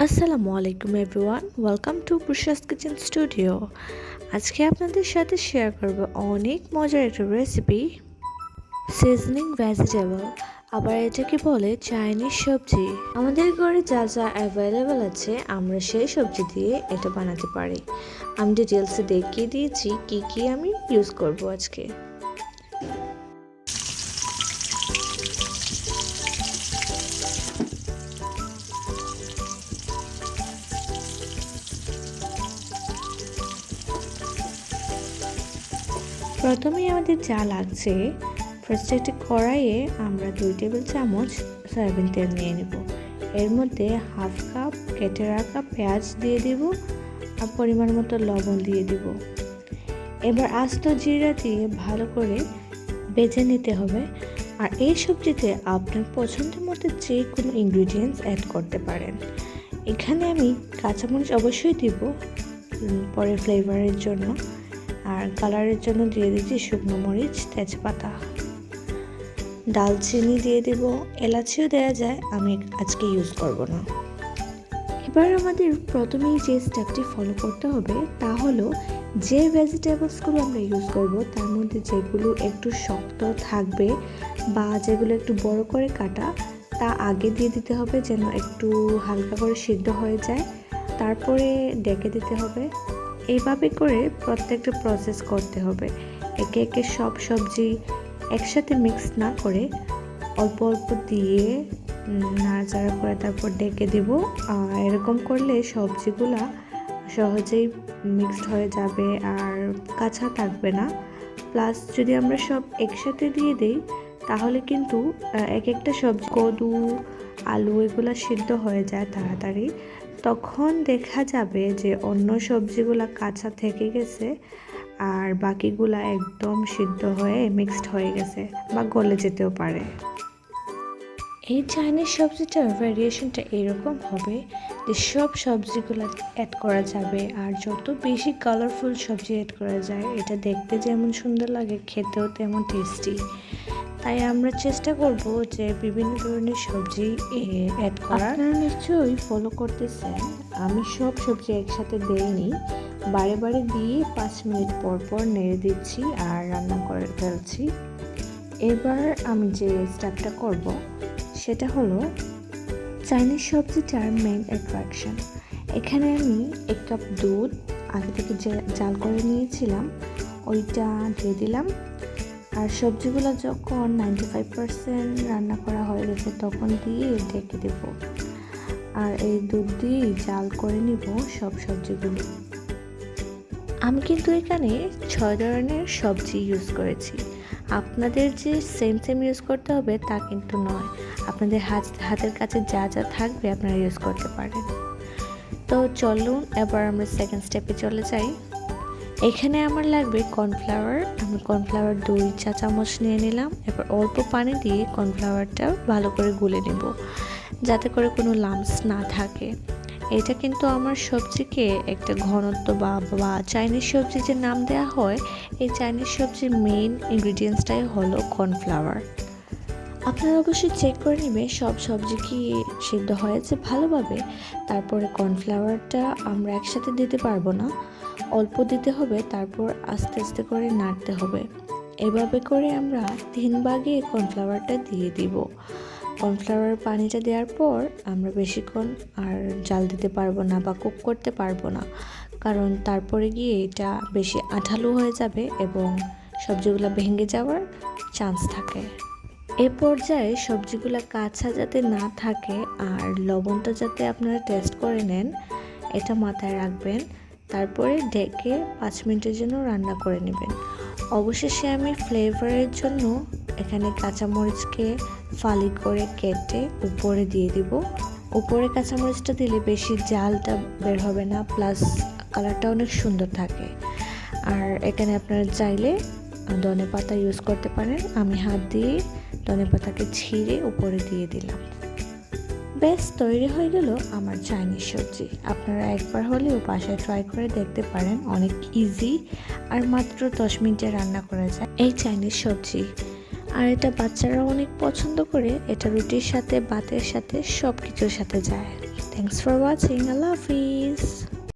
আসসালামু আলাইকুম everyone, welcome to পুশাস কিচেন স্টুডিও। আজকে আপনাদের সাথে শেয়ার করব অনেক মজার একটা রেসিপি, সিজনিং ভেজিটেবল। আবার এটাকে বলে চাইনিজ সবজি। আমাদের ঘরে যা যা অ্যাভেলেবেল আছে আমরা সেই সবজি দিয়ে এটা বানাতে পারি। আমি ডিটেলসে দেখিয়ে দিয়েছি কি কি আমি ইউজ করব আজকে। প্রথমেই আমাদের যা লাগছে, ফার্স্টে একটি কড়াইয়ে আমরা 2 টেবিল চামচ সয়াবিন তেল নিয়ে নেব। এর মধ্যে হাফ কাপ কেটে রাখা পেঁয়াজ দিয়ে দেব আর পরিমাণ মতো লবণ দিয়ে দেব। এবার আস্ত জিরা দিয়ে ভালো করে ভেজে নিতে হবে। আর এই সবজিতে আপনার পছন্দের মতো যে কোনো ইনগ্রিডিয়েন্টস অ্যাড করতে পারেন। এখানে আমি কাঁচামরিচ অবশ্যই দিব পরে ফ্লেভারের জন্য, আর কালারের জন্য দিয়ে দিচ্ছি শুকনো মরিচ, তেজপাতা, দালচিনি দিয়ে দেব, এলাচিও দেওয়া যায়, আমি আজকে ইউজ করব না। এবার আমাদের প্রথমেই যে স্টেপটি ফলো করতে হবে তা হলো যে ভেজিটেবলসগুলো আমরা ইউজ করব তার মধ্যে যেগুলো একটু শক্ত থাকবে বা যেগুলো একটু বড় করে কাটা তা আগে দিয়ে দিতে হবে, যেন একটু হালকা করে সিদ্ধ হয়ে যায়, তারপরে ডেকে দিতে হবে। এইভাবে করে প্রত্যেকটা প্রসেস করতে হবে। একে একে সব সবজি একসাথে মিক্স না করে অল্প অল্প দিয়ে নাড়াচাড়া করে তারপর ডেকে দেব। এরকম করলে সবজিগুলা সহজেই মিক্সড হয়ে যাবে আর কাঁচা থাকবে না। প্লাস যদি আমরা সব একসাথে দিয়ে দিই তাহলে কিন্তু এক একটা সবজি, কদু, আলু এগুলো সিদ্ধ হয়ে যায় তাড়াতাড়ি। তখন দেখা যাবে যে অন্য সবজিগুলো কাঁচা থেকে গেছে আর বাকিগুলা একদম সিদ্ধ হয়ে মিক্সড হয়ে গেছে বা গলে যেতেও পারে। এই চাইনিজ সবজিটার ভ্যারিয়েশনটা এরকম হবে যে সব সবজিগুলো অ্যাড করা যাবে, আর যত বেশি কালারফুল সবজি অ্যাড করা যায় এটা দেখতে যেমন সুন্দর লাগে খেতেও তেমন টেস্টি। তাই আমরা চেষ্টা করব যে বিভিন্ন ধরনের সবজি অ্যাড করার। আপনারা নিশ্চয়ই ফলো করতেছেন, আমি সব সবজি একসাথে দেইনি, বারে বারে দিয়ে 5 মিনিট পর পর নেড়ে দিচ্ছি আর রান্না করে ফেলছি। এবার আমি যে স্টেপটা করব সেটা হলো চাইনিজ সবজিটার মেইন অ্যাট্রাকশন। এখানে আমি 1 কাপ দুধ আগে থেকে জাল করে নিয়েছিলাম ওইটা দিয়ে দিলাম। আর সবজিগুলো যখন 95% রান্না করা হয়ে গেছে তখন দিয়ে ঢেকে দেব। আর এই দুধ দিয়ে জাল করে নিব সব সবজিগুলো। আমি কিন্তু এখানে 6 ধরনের সবজি ইউজ করেছি। আপনাদের যে সেম ইউজ করতে হবে তা কিন্তু নয়, আপনাদের হাতের কাছে যা যা থাকবে আপনারা ইউজ করতে পারেন। তো চলুন এবার আমরা সেকেন্ড স্টেপে চলে যাই। এখানে আমার লাগবে কর্নফ্লাওয়ার। আমি কর্নফ্লাওয়ার 2 চা চামচ নিয়ে নিলাম। এবার অল্প পানি দিয়ে কর্নফ্লাওয়ারটা ভালো করে গুলে নেব যাতে করে কোনো লাম্পস না থাকে। এটা কিন্তু আমার সবজিকে একটা ঘনত্ব বা চাইনিজ সবজি যে নাম দেওয়া হয়, এই চাইনিজ সবজির মেইন ইনগ্রিডিয়েন্টসটাই হলো কর্নফ্লাওয়ার। আপনারা অবশ্যই চেক করে নেবেন সব সবজি কি সিদ্ধ হয়েছে ভালোভাবে। তারপরে কর্নফ্লাওয়ারটা আমরা একসাথে দিতে পারবো না, অল্প দিতে হবে, তারপর আস্তে আস্তে করে নাড়তে হবে। এভাবে করে আমরা 3 ভাগে কর্নফ্লাওয়ারটা দিয়ে দিব। কর্নফ্লাওয়ার পানিটা দেওয়ার পর আমরা বেশিক্ষণ আর জাল দিতে পারবো না বা কুক করতে পারবো না, কারণ তারপরে গিয়ে এটা বেশি আঠালো হয়ে যাবে এবং সবজিগুলো ভেঙে যাওয়ার চান্স থাকে। এ পর্যায়ে সবজিগুলো কাঁচা যাতে না থাকে আর লবণটা যাতে আপনারা টেস্ট করে নেন এটা মাথায় রাখবেন। তারপরে ঢেকে 5 মিনিটের জন্য রান্না করে নেবেন। অবশেষে আমি ফ্লেভারের জন্য এখানে কাঁচামরিচকে ফালি করে কেটে উপরে দিয়ে দিব। উপরে কাঁচামরিচটা দিলে বেশি জালটা বের হবে না, প্লাস কালারটা অনেক সুন্দর থাকে। আর এখানে আপনারা চাইলে ধনেপাতা ইউজ করতে পারেন। আমি হাত দিয়ে ধনেপাতাকে ছিঁড়ে উপরে দিয়ে দিলাম। বেশ, তৈরি হয়ে গেল আমার চাইনিজ সবজি। আপনারা একবার হলেও বাসায় ট্রাই করে দেখতে পারেন, অনেক ইজি আর মাত্র 10 মিনিটে রান্না করা যায় এই চাইনিজ সবজি। আর এটা বাচ্চারা অনেক পছন্দ করে, এটা রুটির সাথে, ভাতের সাথে সব কিছুর সাথে যায়। Thanks for watching, Allah Hafiz.